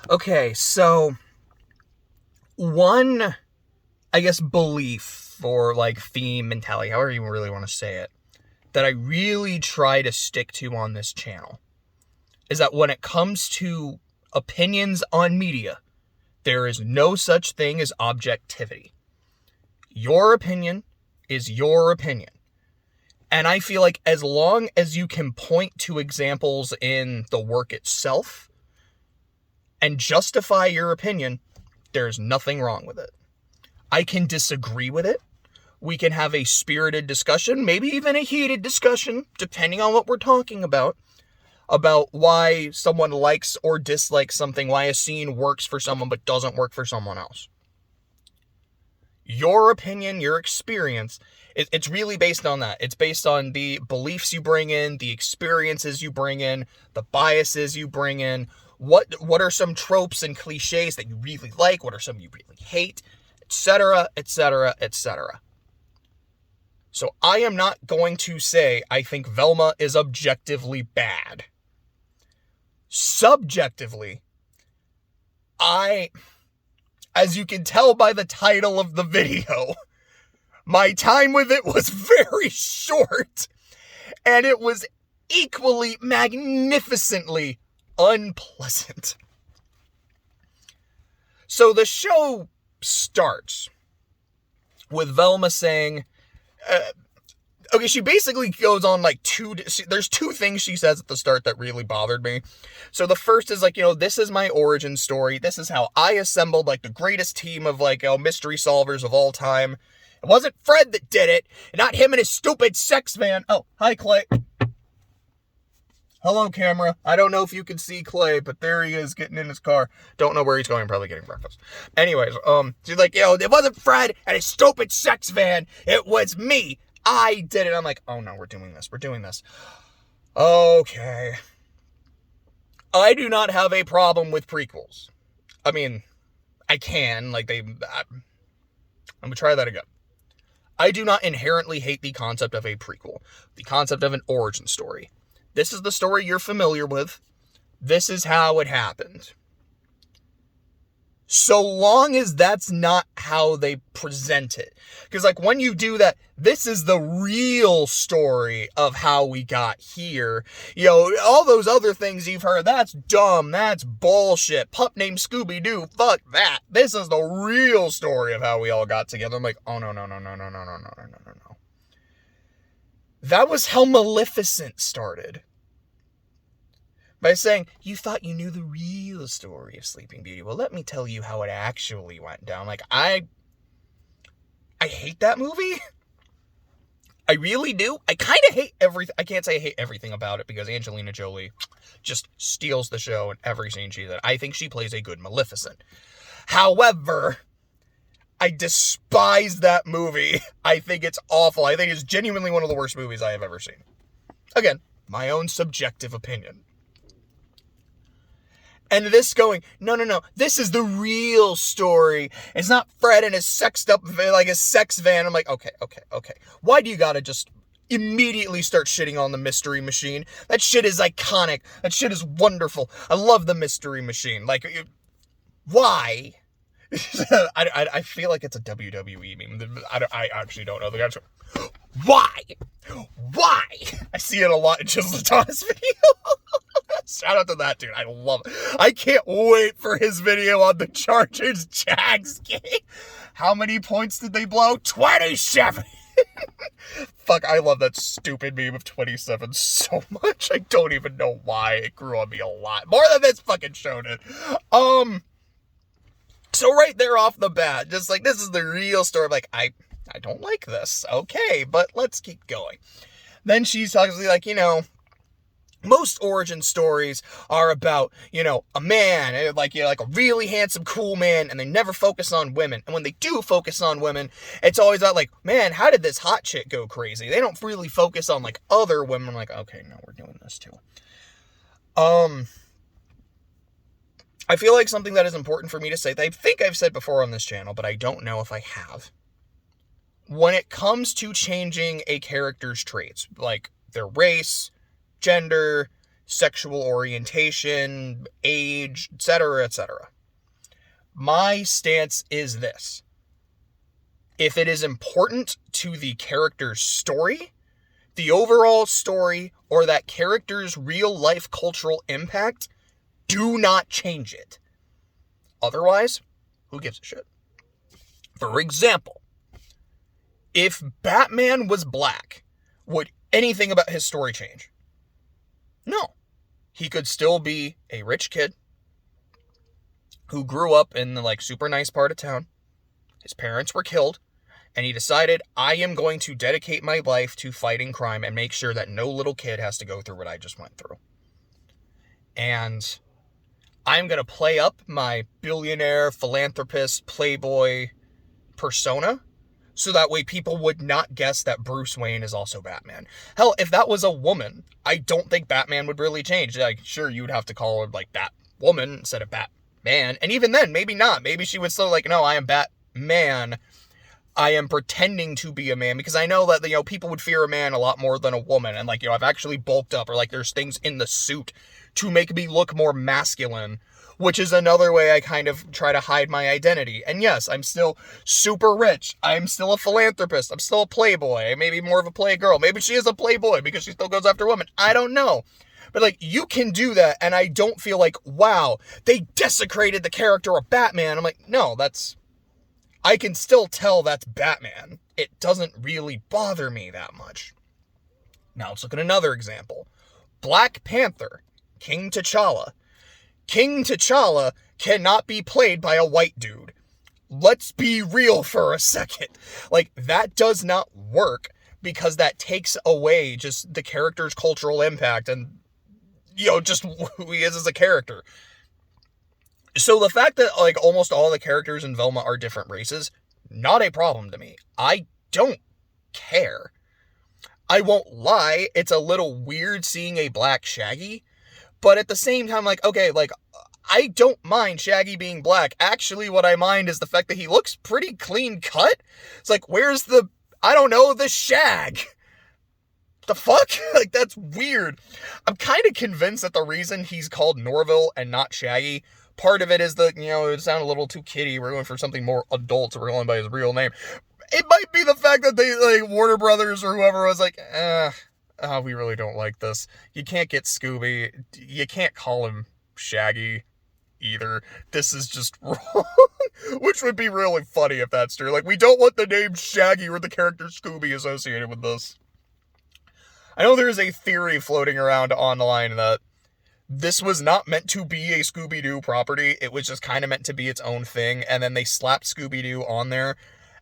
Okay, so one, I guess, belief or like theme, mentality, however you really want to say it, that I really try to stick to on this channel is that when it comes to opinions on media, there is no such thing as objectivity. Your opinion is your opinion. And I feel like as long as you can point to examples in the work itself and justify your opinion, there's nothing wrong with it. I can disagree with it. We can have a spirited discussion, maybe even a heated discussion, depending on what we're talking about why someone likes or dislikes something, why a scene works for someone but doesn't work for someone else. Your opinion, your experience, it's really based on that. It's based on the beliefs you bring in, the experiences you bring in, the biases you bring in. What are some tropes and cliches that you really like? What are some you really hate? Etc., etc., etc. So I am not going to say I think Velma is objectively bad. Subjectively, as you can tell by the title of the video, my time with it was very short, and it was equally magnificently unpleasant. So the show starts with Velma saying, okay, she basically goes on like there's two things she says at the start that really bothered me. So the first is like, this is my origin story. This is how I assembled like the greatest team of like, mystery solvers of all time. It wasn't Fred that did it, and not him and his stupid sex van. Oh, hi, Clay. Hello, camera. I don't know if you can see Clay, but there he is getting in his car. Don't know where he's going, probably getting breakfast. Anyways, she's like, it wasn't Fred and his stupid sex van. It was me. I did it. I'm like, oh no, we're doing this. Okay. I do not have a problem with prequels. I mean, I can, I'm gonna try that again. I do not inherently hate the concept of a prequel, the concept of an origin story. This is the story you're familiar with. This is how it happened. So long as that's not how they present it. Because like when you do that, this is the real story of how we got here. All those other things you've heard, that's dumb, that's bullshit. Pup named Scooby-Doo, fuck that. This is the real story of how we all got together. I'm like, oh no. That was how Maleficent started. By saying, you thought you knew the real story of Sleeping Beauty. Well, let me tell you how it actually went down. Like, I hate that movie. I really do. I kind of hate everything. I can't say I hate everything about it because Angelina Jolie just steals the show in every scene she's in. I think she plays a good Maleficent. However, I despise that movie. I think it's awful. I think it's genuinely one of the worst movies I have ever seen. Again, my own subjective opinion. And this going, no, this is the real story. It's not Fred and his sexed up, like his sex van. I'm like, okay. Why do you gotta just immediately start shitting on the Mystery Machine? That shit is iconic. That shit is wonderful. I love the Mystery Machine. Like, why? I feel like it's a WWE meme. I actually don't know the guy's. Why? I see it a lot in Chisel Thomas video. Shout out to that dude. I love it. I can't wait for his video on the Chargers Jags game. How many points did they blow? 27. Fuck, I love that stupid meme of 27 so much. I don't even know why. It grew on me a lot. More than this fucking show did. So right there off the bat, just like, this is the real story. Like, I don't like this. Okay, but let's keep going. Then she's obviously like, most origin stories are about, a man, like a really handsome, cool man, and they never focus on women. And when they do focus on women, it's always about like, man, how did this hot chick go crazy? They don't really focus on like other women. I'm like, okay, no, we're doing this too. I feel like something that is important for me to say that I think I've said before on this channel, but I don't know if I have. When it comes to changing a character's traits, like their race, gender, sexual orientation, age, etc., etc. My stance is this. If it is important to the character's story, the overall story, or that character's real-life cultural impact, do not change it. Otherwise, who gives a shit? For example, if Batman was black, would anything about his story change? No. He could still be a rich kid who grew up in the super nice part of town. His parents were killed, and he decided, I am going to dedicate my life to fighting crime and make sure that no little kid has to go through what I just went through. And I'm going to play up my billionaire, philanthropist, playboy persona, so that way people would not guess that Bruce Wayne is also Batman. Hell, if that was a woman, I don't think Batman would really change. Sure, you would have to call her, Batwoman instead of Batman. And even then, maybe not. Maybe she would still, no, I am Batman. I am pretending to be a man, because I know that, people would fear a man a lot more than a woman. And, I've actually bulked up, or, there's things in the suit to make me look more masculine, which is another way I kind of try to hide my identity. And yes, I'm still super rich. I'm still a philanthropist. I'm still a playboy. Maybe more of a playgirl. Maybe she is a playboy because she still goes after women. I don't know. But, you can do that, and I don't feel wow, they desecrated the character of Batman. I'm no, I can still tell that's Batman. It doesn't really bother me that much. Now let's look at another example. Black Panther, King T'Challa. King T'Challa cannot be played by a white dude. Let's be real for a second. That does not work, because that takes away just the character's cultural impact and, just who he is as a character. So the fact that, almost all the characters in Velma are different races, not a problem to me. I don't care. I won't lie, it's a little weird seeing a black Shaggy, but at the same time, okay, I don't mind Shaggy being black. Actually, what I mind is the fact that he looks pretty clean cut. It's where's the shag? The fuck? That's weird. I'm kind of convinced that the reason he's called Norville and not Shaggy, part of it is that, it sounded a little too kiddie. We're going for something more adult, so we're going by his real name. It might be the fact that they, Warner Brothers or whoever was we really don't like this. You can't get Scooby. You can't call him Shaggy either. This is just wrong. Which would be really funny if that's true. We don't want the name Shaggy or the character Scooby associated with this. I know there is a theory floating around online that this was not meant to be a Scooby-Doo property. It was just kind of meant to be its own thing, and then they slapped Scooby-Doo on there.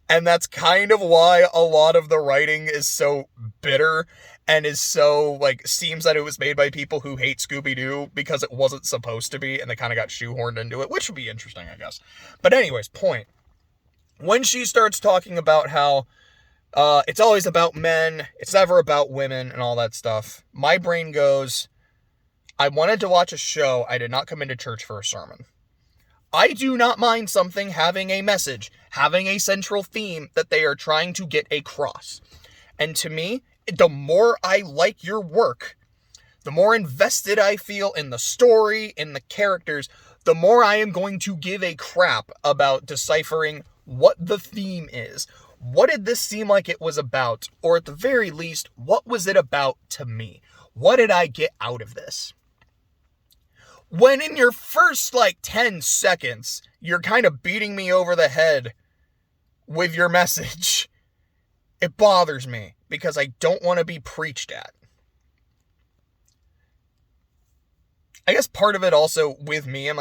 And that's kind of why a lot of the writing is so bitter and is so, seems that it was made by people who hate Scooby-Doo because it wasn't supposed to be, and they kind of got shoehorned into it, which would be interesting, I guess. But anyways, point. When she starts talking about how it's always about men, it's never about women, and all that stuff, my brain goes, I wanted to watch a show. I did not come into church for a sermon. I do not mind something having a message, having a central theme that they are trying to get across. And to me, the more I like your work, the more invested I feel in the story, in the characters, the more I am going to give a crap about deciphering what the theme is. What did this seem like it was about? Or at the very least, what was it about to me? What did I get out of this? When in your first 10 seconds, you're kind of beating me over the head with your message, it bothers me because I don't want to be preached at. I guess part of it also with me, I'm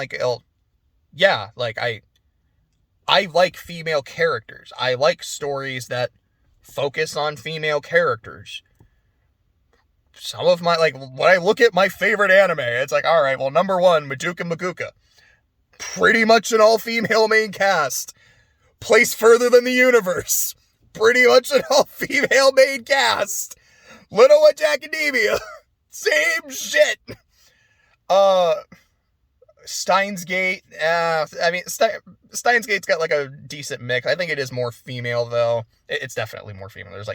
I like female characters. I like stories that focus on female characters. Some of my, when I look at my favorite anime, it's all right, well, number one, Madoka Magica. Pretty much an all-female main cast. Place further than the universe. Pretty much an all-female main cast. Little Witch Academia. Same shit. Steins Gate. Steins Gate's got a decent mix. I think it is more female, though. It's definitely more female. There's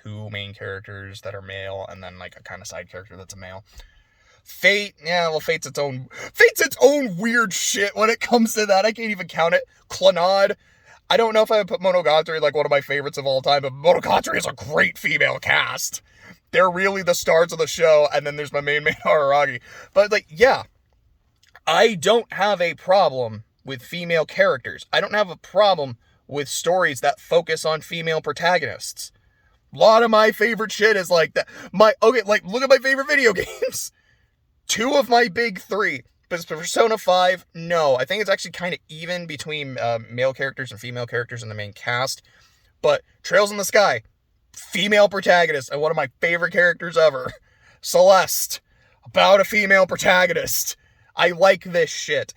2 main characters that are male, and then a kind of side character that's a male. Fate, yeah, well, Fate's its own weird shit when it comes to that. I can't even count it. Clannad. I don't know if I would put Monogatari like one of my favorites of all time, but Monogatari is a great female cast. They're really the stars of the show, and then there's my main Hararagi. But, like, yeah, I don't have a problem with female characters. I don't have a problem with stories that focus on female protagonists. A lot of my favorite shit is like that. Look at my favorite video games. 2 of my big 3. But Persona 5, no. I think it's actually kind of even between male characters and female characters in the main cast. But Trails in the Sky, female protagonist, and one of my favorite characters ever. Celeste, about a female protagonist. I like this shit.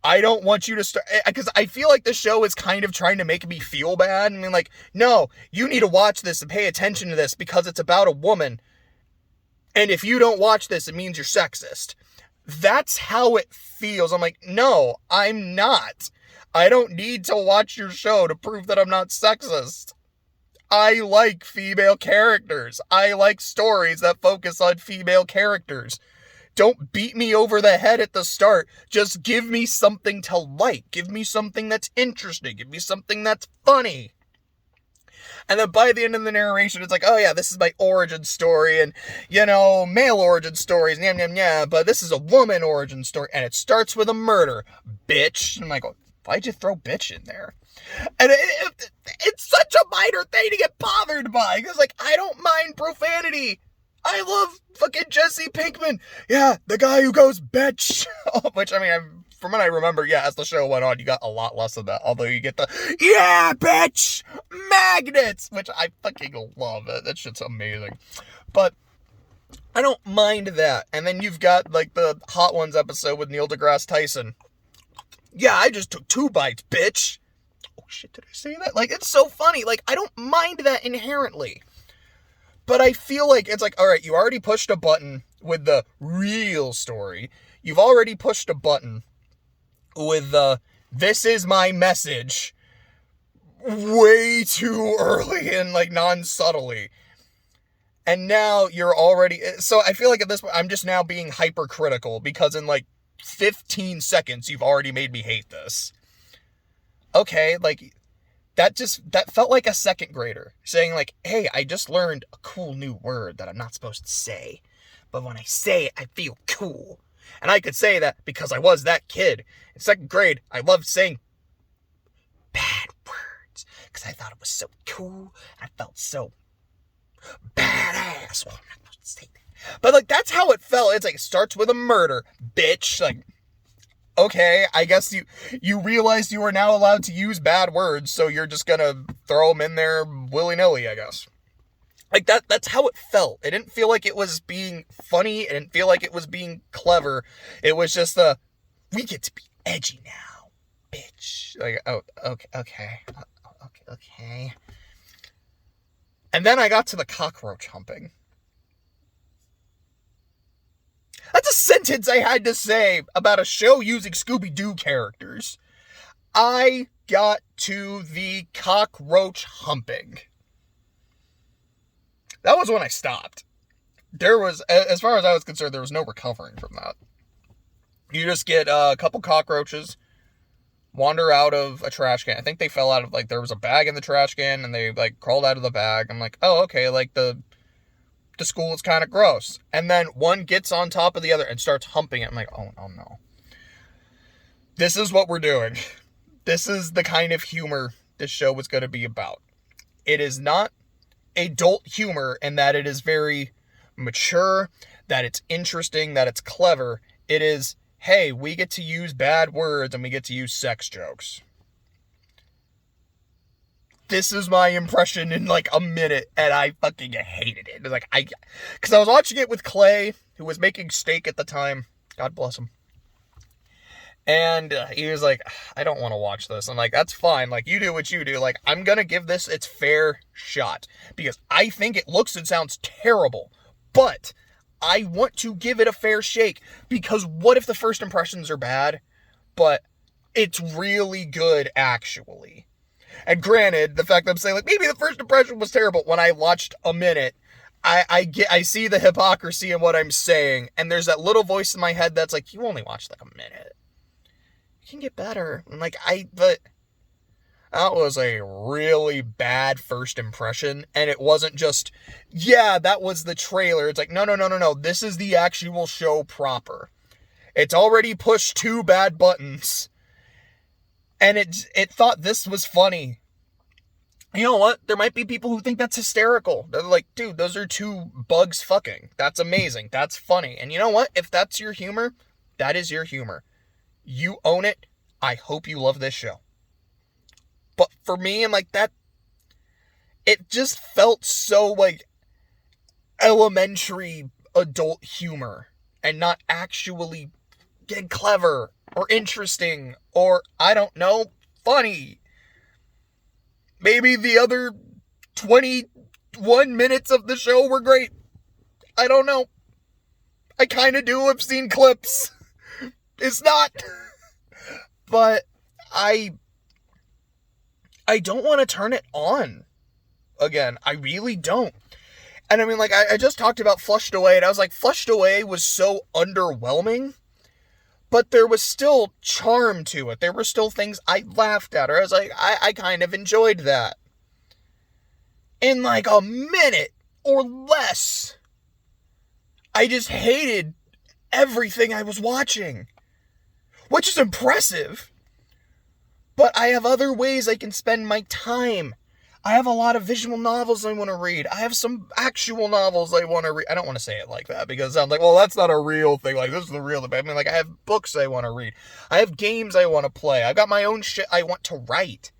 I don't want you to start, because I feel like the show is kind of trying to make me feel bad. I mean, like, no, you need to watch this and pay attention to this because it's about a woman. And if you don't watch this, it means you're sexist. That's how it feels. I'm like, no, I'm not. I don't need to watch your show to prove that I'm not sexist. I like female characters. I like stories that focus on female characters. Don't beat me over the head at the start. Just give me something to like. Give me something that's interesting. Give me something that's funny. And then by the end of the narration, it's like, oh yeah, this is my origin story, and, you know, male origin stories, but this is a woman origin story, and it starts with a murder, bitch. And I'm like, why'd you throw bitch in there? And it's such a minor thing to get bothered by, because, like, I don't mind profanity. I love fucking Jesse Pinkman. Yeah, the guy who goes bitch. Which, I mean, from what I remember, yeah, as the show went on, you got a lot less of that. Although you get the, yeah, bitch, magnets, which I fucking love it. That shit's amazing. But I don't mind that. And then you've got, like, the Hot Ones episode with Neil deGrasse Tyson. Yeah, I just took 2 bites, bitch. Oh, shit, did I say that? Like, it's so funny. Like, I don't mind that inherently. But I feel like it's like, all right, you already pushed a button with the real story. You've already pushed a button with the, this is my message, way too early and, like, non-subtly. And now you're already, so I feel like at this point, I'm just now being hypercritical because in, like, 15 seconds, you've already made me hate this. Okay, like, that felt like a second grader saying, like, hey, I just learned a cool new word that I'm not supposed to say. But when I say it, I feel cool. And I could say that because I was that kid. In 2nd grade, I loved saying bad words because I thought it was so cool. I felt so badass. Well, I'm not supposed to say that. But, like, that's how it felt. It's like, it starts with a murder, bitch. Like, okay, I guess you realized you are now allowed to use bad words, so you're just gonna throw them in there willy-nilly, I guess. Like, that's how it felt. It didn't feel like it was being funny. It didn't feel like it was being clever. It was just we get to be edgy now, bitch. Like, oh, okay. And then I got to the cockroach humping. That's a sentence I had to say about a show using Scooby-Doo characters. I got to the cockroach humping. That was when I stopped. There was, as far as I was concerned, there was no recovering from that. You just get a couple cockroaches, wander out of a trash can. I think they fell out of, like, there was a bag in the trash can, and they, like, crawled out of the bag. I'm like, oh, okay, like, the school is kind of gross. And then one gets on top of the other and starts humping it. I'm like, oh no. This is what we're doing. This is the kind of humor this show was going to be about. It is not adult humor in that it is very mature, that it's interesting, that it's clever. It is, hey, we get to use bad words and we get to use sex jokes. This is my impression in, like, a minute, and I fucking hated it. Like, because I was watching it with Clay, who was making steak at the time. God bless him. And he was like, I don't want to watch this. I'm like, that's fine. Like, you do what you do. Like, I'm going to give this its fair shot. Because I think it looks and sounds terrible. But I want to give it a fair shake. Because what if the first impressions are bad? But it's really good, actually. And granted, the fact that I'm saying, like, maybe the first impression was terrible, when I watched a minute, I see the hypocrisy in what I'm saying, and there's that little voice in my head that's like, you only watched like a minute. You can get better. And like, but that was a really bad first impression, and it wasn't just, yeah, that was the trailer. It's like, no, this is the actual show proper. It's already pushed 2 bad buttons, and it thought this was funny. You know what? There might be people who think that's hysterical. They're like, dude, those are 2 bugs fucking. That's amazing. That's funny. And you know what? If that's your humor, that is your humor. You own it. I hope you love this show. But for me, I'm like, that, it just felt so like elementary adult humor and not actually get clever or interesting or, I don't know, funny. Maybe the other 21 minutes of the show were great. I don't know. I kind of do have seen clips. It's not. But I don't want to turn it on again. I really don't. And I mean, like, I just talked about Flushed Away, and I was like, Flushed Away was so underwhelming, but there was still charm to it. There were still things I laughed at, or I was like, I kind of enjoyed that. In like a minute or less, I just hated everything I was watching, which is impressive. But I have other ways I can spend my time. I have a lot of visual novels I want to read. I have some actual novels I want to read. I don't want to say it like that because it sounds like, well, that's not a real thing. Like, this is the real thing. I mean, like, I have books I want to read. I have games I want to play. I've got my own shit I want to write.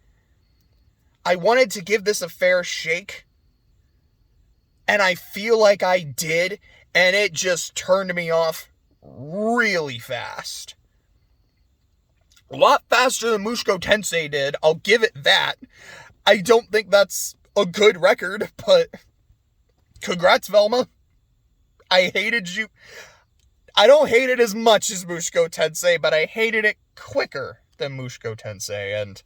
I wanted to give this a fair shake, and I feel like I did, and it just turned me off really fast. A lot faster than Mushko Tensei did. I'll give it that. I don't think that's a good record, but congrats, Velma. I hated you. I don't hate it as much as Mushko Tensei, but I hated it quicker than Mushko Tensei, and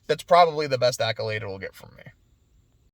that's probably the best accolade it'll get from me.